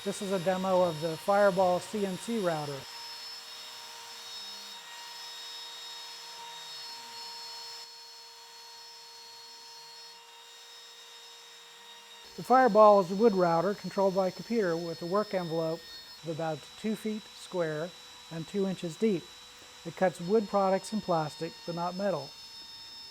This is a demo of the Fireball CNC router. The Fireball is a wood router controlled by a computer with a work envelope of about 2 feet square and 2 inches deep. It cuts wood products and plastic, but not metal.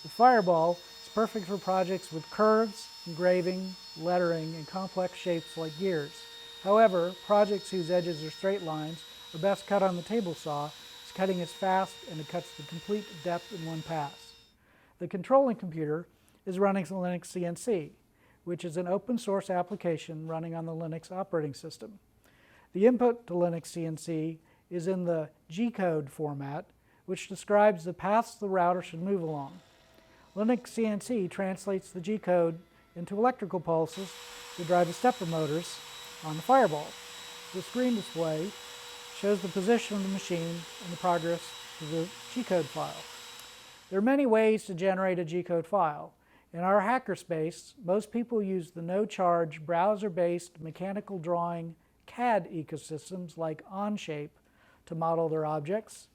The Fireball is perfect for projects with curves, engraving, lettering, and complex shapes like gears. However, projects whose edges are straight lines are best cut on the table saw, as cutting is fast and it cuts the complete depth in one pass. The controlling computer is running Linux CNC, which is an open source application running on the Linux operating system. The input to Linux CNC is in the G-code format, which describes the paths the router should move along. Linux CNC translates the G-code into electrical pulses to drive the stepper motors on the Fireball. The screen display shows the position of the machine and the progress of the G-code file. There are many ways to generate a G-code file. In our hackerspace, most people use the no-charge, browser-based mechanical drawing CAD ecosystems like Onshape to model their objects,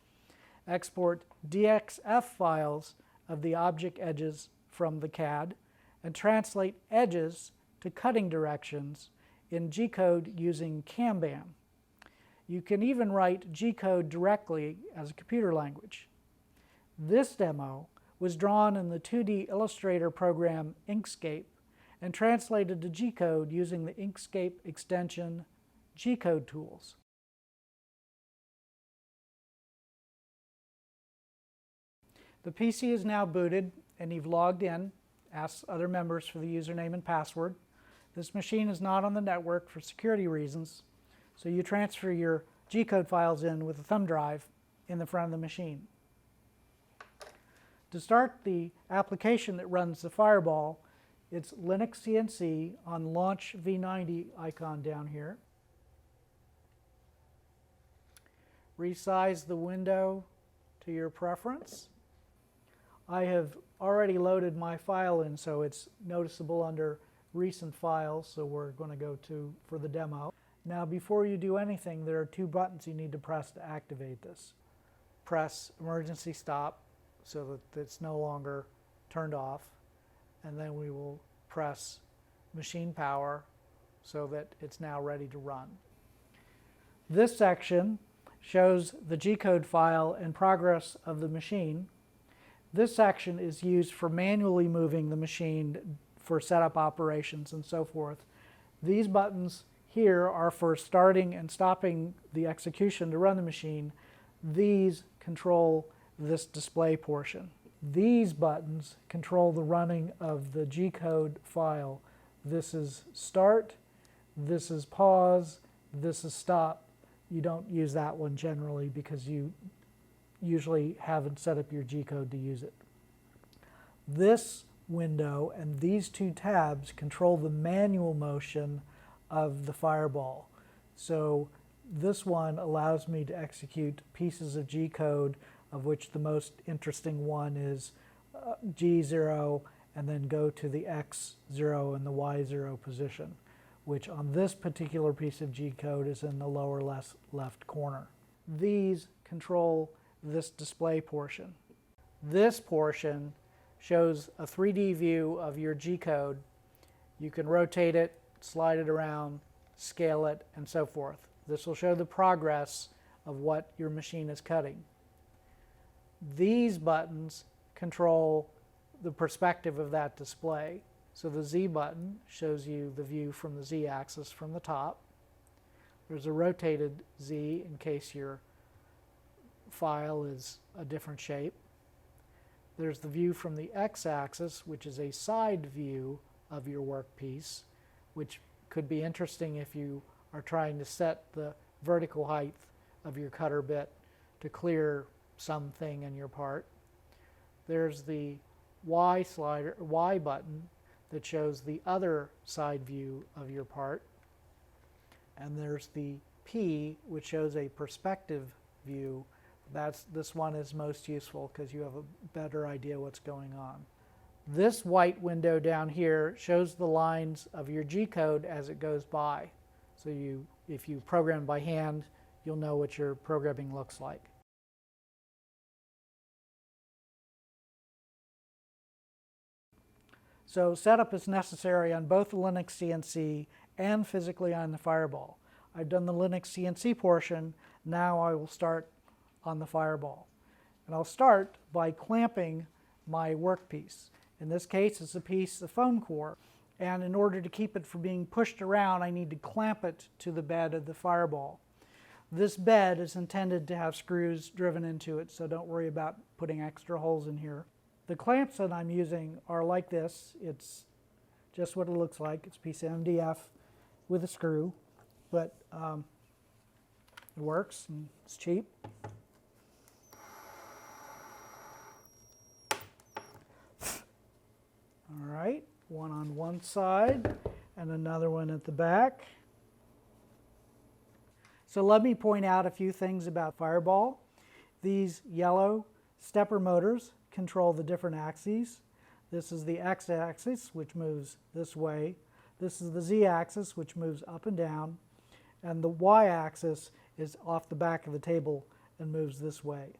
export DXF files of the object edges from the CAD, and translate edges to cutting directions in G-code using Kanban. You can even write G-code directly as a computer language. This demo was drawn in the 2D Illustrator program Inkscape and translated to G-code using the Inkscape extension G-code tools. The PC is now booted and you've logged in. Ask other members for the username and password. This machine is not on the network for security reasons, so you transfer your G-code files in with a thumb drive in the front of the machine. To start the application that runs the Fireball, it's Linux CNC on Launch V90 icon down here. Resize the window to your preference. I have already loaded my file in, so it's noticeable under recent files, so we're going to go to for the demo. Now before you do anything, there are 2 buttons you need to press to activate this. Press emergency stop so that it's no longer turned off, and then we will press machine power so that it's now ready to run. This section shows the G-code file and progress of the machine. This section is used for manually moving the machine for setup operations and so forth. These buttons here are for starting and stopping the execution to run the machine. These control this display portion. These buttons control the running of the G-code file. This is start, this is pause, this is stop. You don't use that one generally because you usually haven't set up your G-code to use it. This window and these 2 tabs control the manual motion of the Fireball. So this one allows me to execute pieces of G-code, of which the most interesting one is G0 and then go to the X0 and the Y0 position, which on this particular piece of G-code is in the lower left corner. These control this display portion. This portion shows a 3D view of your G-code. You can rotate it, slide it around, scale it, and so forth. This will show the progress of what your machine is cutting. These buttons control the perspective of that display. So the Z button shows you the view from the Z axis from the top. There's a rotated Z in case your file is a different shape. There's the view from the X axis, which is a side view of your workpiece, which could be interesting if you are trying to set the vertical height of your cutter bit to clear something in your part. There's the Y button that shows the other side view of your part. And there's the P, which shows a perspective view. This one is most useful because you have a better idea what's going on. This white window down here shows the lines of your G-code as it goes by. So if you program by hand, you'll know what your programming looks like. So setup is necessary on both the Linux CNC and physically on the Fireball. I've done the Linux CNC portion. Now I will start on the Fireball. And I'll start by clamping my workpiece. In this case, it's a piece of foam core. And in order to keep it from being pushed around, I need to clamp it to the bed of the Fireball. This bed is intended to have screws driven into it, so don't worry about putting extra holes in here. The clamps that I'm using are like this. It's just what it looks like. It's a piece of MDF with a screw, but it works and it's cheap. All right, one on one side and another one at the back. So let me point out a few things about Fireball. These yellow stepper motors control the different axes. This is the x-axis, which moves this way. This is the z-axis, which moves up and down. And the y-axis is off the back of the table and moves this way.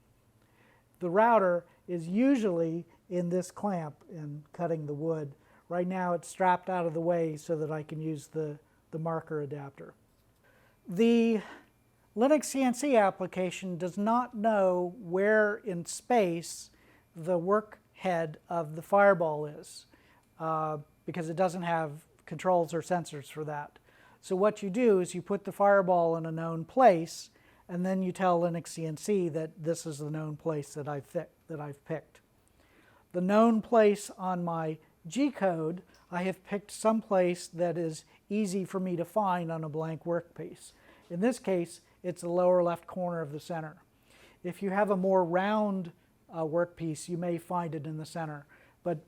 The router is usually in this clamp in cutting the wood. Right now it's strapped out of the way so that I can use the marker adapter. The Linux CNC application does not know where in space the work head of the Fireball is because it doesn't have controls or sensors for that. So what you do is you put the Fireball in a known place, and then you tell Linux CNC that this is the known place that I've picked. The known place on my G-code, I have picked some place that is easy for me to find on a blank workpiece. In this case, it's the lower left corner of the center. If you have a more round workpiece, you may find it in the center, but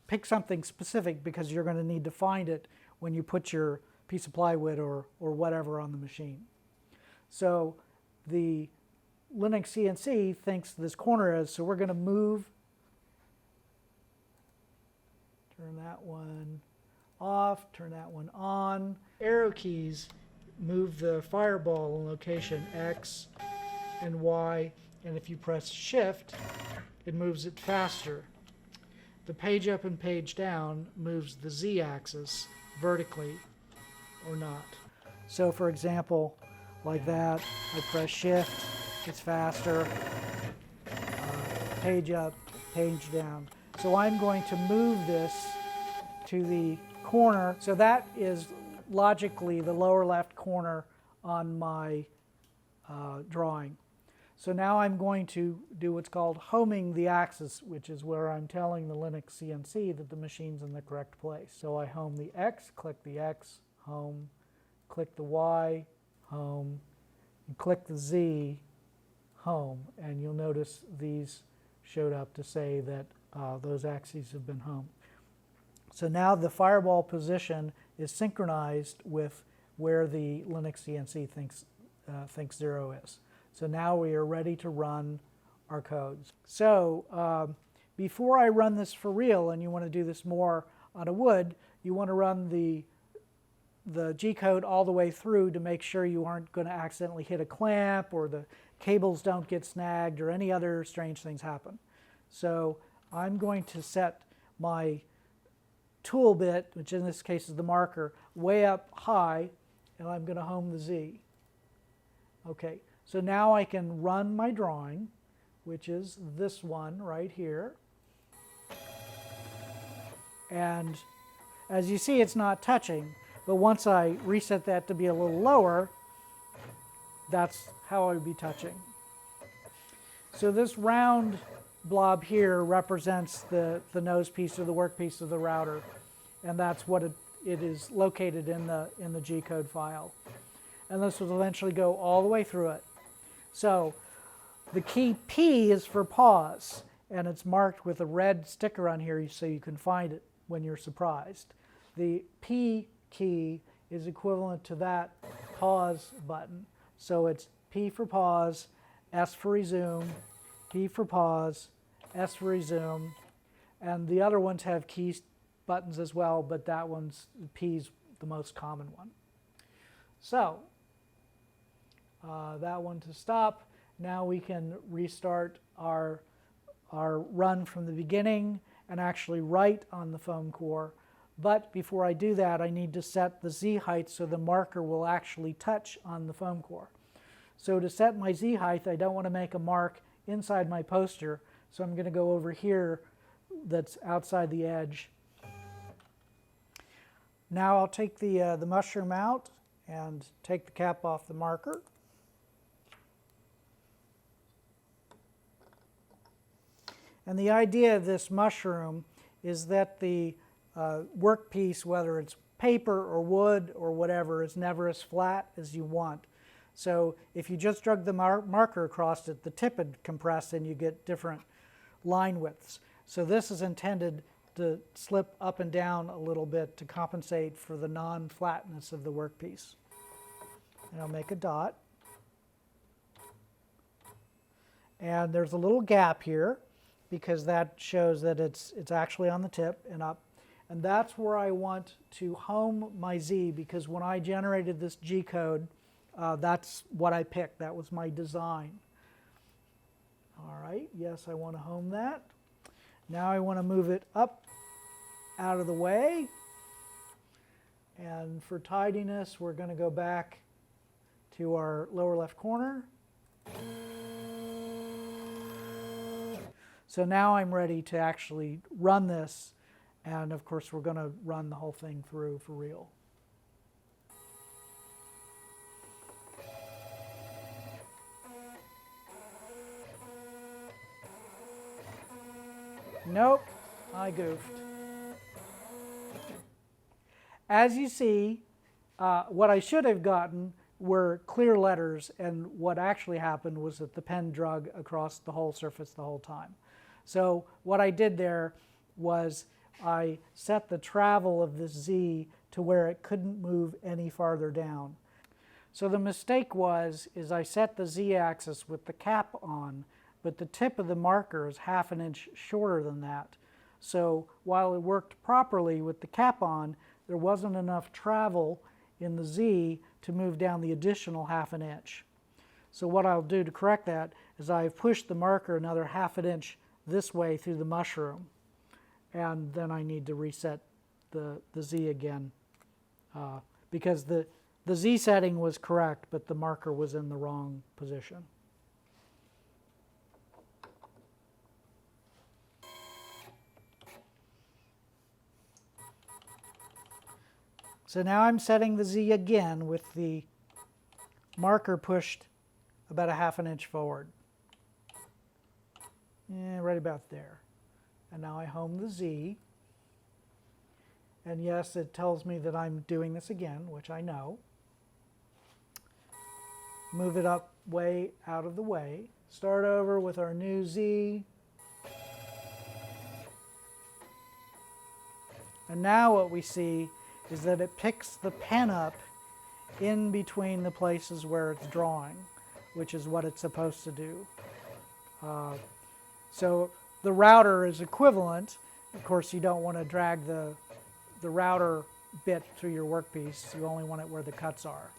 pick something specific because you're going to need to find it when you put your piece of plywood or whatever on the machine. So the Linux CNC thinks this corner is, so we're going to move, turn that one off, turn that one on. Arrow keys move the Fireball in location X and Y, and if you press Shift, it moves it faster. The page up and page down moves the Z-axis vertically or not. So for example, like that, I press Shift, it's faster, page up, page down. So I'm going to move this to the corner. So that is logically the lower left corner on my drawing. So now I'm going to do what's called homing the axis, which is where I'm telling the Linux CNC that the machine's in the correct place. So I home the X, click the X, home, click the Y, home, and click the Z, home. And you'll notice these showed up to say that those axes have been homed. So now the Fireball position is synchronized with where the Linux CNC thinks 0 is. So now we are ready to run our codes. So before I run this for real, and you want to do this more on a wood, you want to run the G-code all the way through to make sure you aren't going to accidentally hit a clamp or the cables don't get snagged or any other strange things happen. So I'm going to set my tool bit, which in this case is the marker, way up high, and I'm going to home the Z. Okay, so now I can run my drawing, which is this one right here. And as you see, it's not touching, but once I reset that to be a little lower, that's how I would be touching. So this round blob here represents the nose piece or the workpiece of the router, and that's what it is located in the G-code file. And this will eventually go all the way through it. So the key P is for pause, and it's marked with a red sticker on here so you can find it when you're surprised. The P key is equivalent to that pause button. So it's P for pause, S for resume, P for pause, S for resume, and the other ones have key buttons as well, but that one's P's the most common one. So that one to stop. Now we can restart our run from the beginning and actually write on the foam core. But before I do that, I need to set the Z height so the marker will actually touch on the foam core. So to set my Z height, I don't want to make a mark inside my poster, so I'm going to go over here that's outside the edge. Now I'll take the mushroom out and take the cap off the marker. And the idea of this mushroom is that the workpiece, whether it's paper or wood or whatever, is never as flat as you want. So if you just drug the marker across it, the tip would compress and you get different line widths. So this is intended to slip up and down a little bit to compensate for the non-flatness of the workpiece. And I'll make a dot. And there's a little gap here, because that shows that it's actually on the tip and up. And that's where I want to home my Z, because when I generated this G code, that's what I picked. That was my design. All right, yes, I want to home that. Now I want to move it up out of the way. And for tidiness, we're going to go back to our lower left corner. So now I'm ready to actually run this, and of course we're going to run the whole thing through for real. Nope, I goofed. As you see, what I should have gotten were clear letters, and what actually happened was that the pen drug across the whole surface the whole time. So what I did there was I set the travel of this Z to where it couldn't move any farther down. So the mistake is I set the Z-axis with the cap on, but the tip of the marker is ½ an inch shorter than that. So while it worked properly with the cap on, there wasn't enough travel in the Z to move down the additional ½ an inch. So what I'll do to correct that is I've pushed the marker another ½ an inch this way through the mushroom, and then I need to reset the Z again, because the Z setting was correct, but the marker was in the wrong position. So now I'm setting the Z again with the marker pushed about ½ an inch forward. Right about there. And now I home the Z. And yes, it tells me that I'm doing this again, which I know. Move it up way out of the way. Start over with our new Z. And now what we see is that it picks the pen up in between the places where it's drawing, which is what it's supposed to do. So the router is equivalent. Of course, you don't want to drag the router bit through your workpiece. You only want it where the cuts are.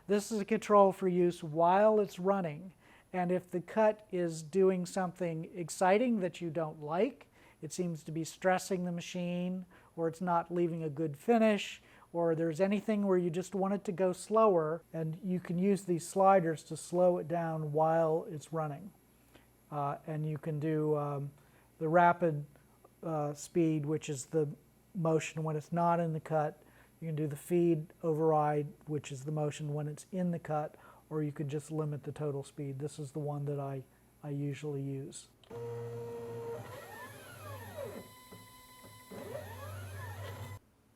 This is a control for use while it's running. And if the cut is doing something exciting that you don't like, it seems to be stressing the machine, or it's not leaving a good finish, or there's anything where you just want it to go slower, and you can use these sliders to slow it down while it's running. And you can do the rapid speed, which is the motion when it's not in the cut. You can do the feed override, which is the motion when it's in the cut, or you could just limit the total speed. This is the one that I usually use.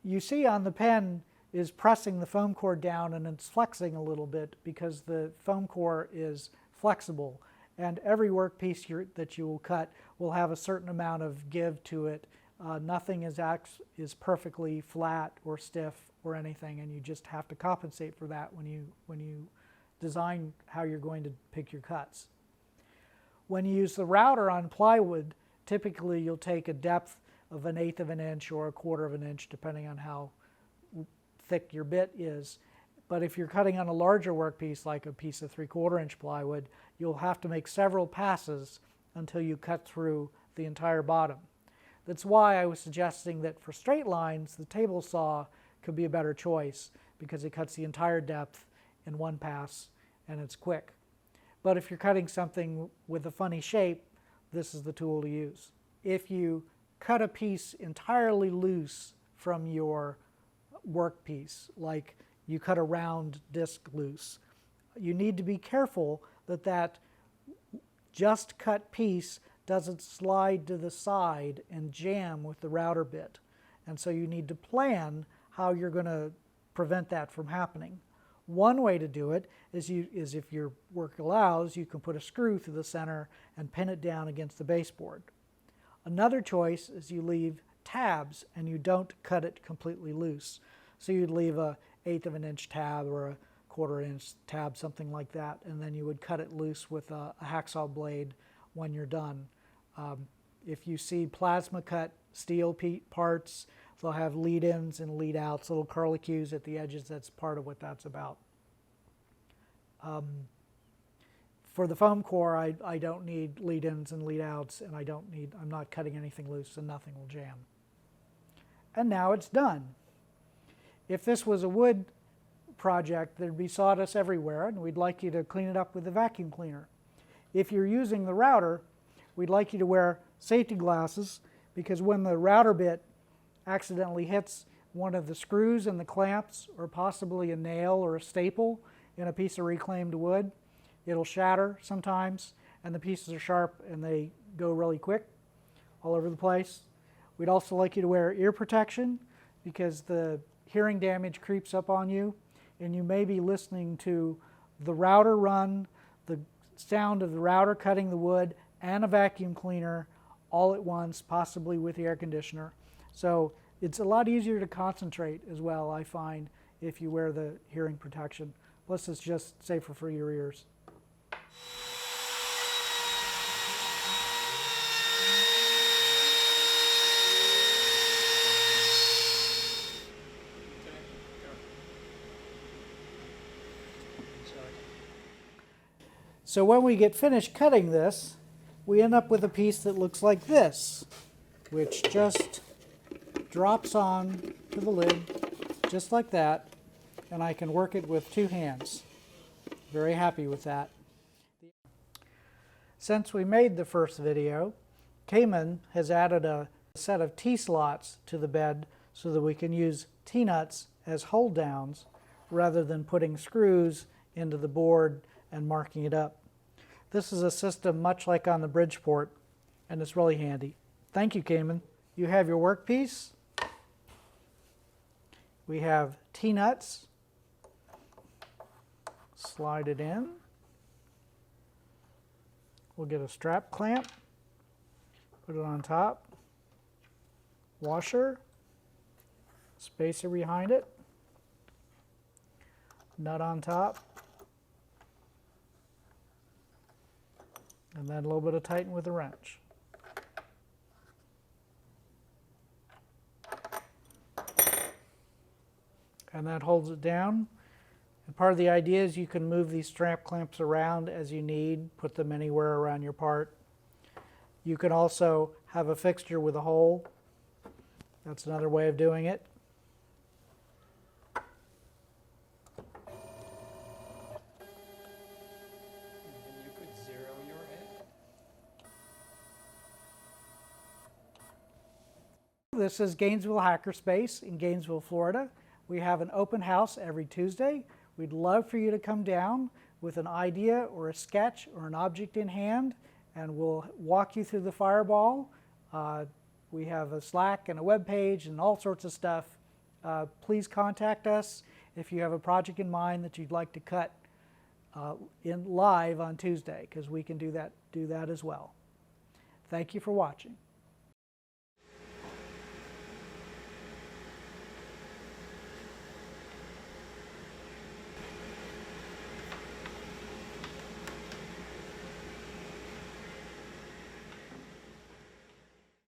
You see on the pen is pressing the foam core down, and it's flexing a little bit because the foam core is flexible. And every workpiece that you will cut will have a certain amount of give to it. Nothing is perfectly flat or stiff or anything, and you just have to compensate for that when you design how you're going to pick your cuts. When you use the router on plywood, typically you'll take a depth of 1/8 of an inch or 1/4 of an inch, depending on how thick your bit is. But if you're cutting on a larger workpiece, like a piece of 3/4 inch plywood, you'll have to make several passes until you cut through the entire bottom. That's why I was suggesting that for straight lines, the table saw could be a better choice, because it cuts the entire depth in one pass and it's quick. But if you're cutting something with a funny shape, this is the tool to use. If you cut a piece entirely loose from your workpiece, like you cut a round disc loose, you need to be careful that that just cut piece doesn't slide to the side and jam with the router bit. And so you need to plan how you're going to prevent that from happening. One way to do it is if your work allows, you can put a screw through the center and pin it down against the baseboard. Another choice is you leave tabs and you don't cut it completely loose. So you'd leave a 1/8 of an inch tab or a 1/4 inch tab, something like that, and then you would cut it loose with a hacksaw blade when you're done. If you see plasma cut steel parts, they'll have lead ins and lead outs, little curlicues at the edges. That's part of what that's about. For the foam core, I don't need lead ins and lead outs, and I'm not cutting anything loose, and nothing will jam. And now it's done. If this was a wood project, there'd be sawdust everywhere, and we'd like you to clean it up with a vacuum cleaner. If you're using the router, we'd like you to wear safety glasses, because when the router bit accidentally hits one of the screws and the clamps, or possibly a nail or a staple in a piece of reclaimed wood, it'll shatter sometimes, and the pieces are sharp and they go really quick all over the place. We'd also like you to wear ear protection, because the hearing damage creeps up on you, and you may be listening to the router run, the sound of the router cutting the wood, and a vacuum cleaner all at once, possibly with the air conditioner. So it's a lot easier to concentrate as well, I find, if you wear the hearing protection. Plus, it's just safer for your ears. So when we get finished cutting this, we end up with a piece that looks like this, which just drops on to the lid, just like that, and I can work it with 2 hands. Very happy with that. Since we made the first video, Cayman has added a set of T-slots to the bed so that we can use T-nuts as hold downs rather than putting screws into the board and marking it up. This is a system much like on the Bridgeport, and it's really handy. Thank you, Cayman. You have your workpiece. We have T-nuts. Slide it in. We'll get a strap clamp, put it on top, washer, spacer behind it, nut on top, and then a little bit of tighten with a wrench. And that holds it down. And part of the idea is you can move these strap clamps around as you need, put them anywhere around your part. You can also have a fixture with a hole. That's another way of doing it. And you could zero your head. This is Gainesville Hackerspace in Gainesville, Florida. We have an open house every Tuesday. We'd love for you to come down with an idea or a sketch or an object in hand, and we'll walk you through the Fireball. We have a Slack and a web page and all sorts of stuff. Please contact us if you have a project in mind that you'd like to cut in live on Tuesday, because we can do that as well. Thank you for watching.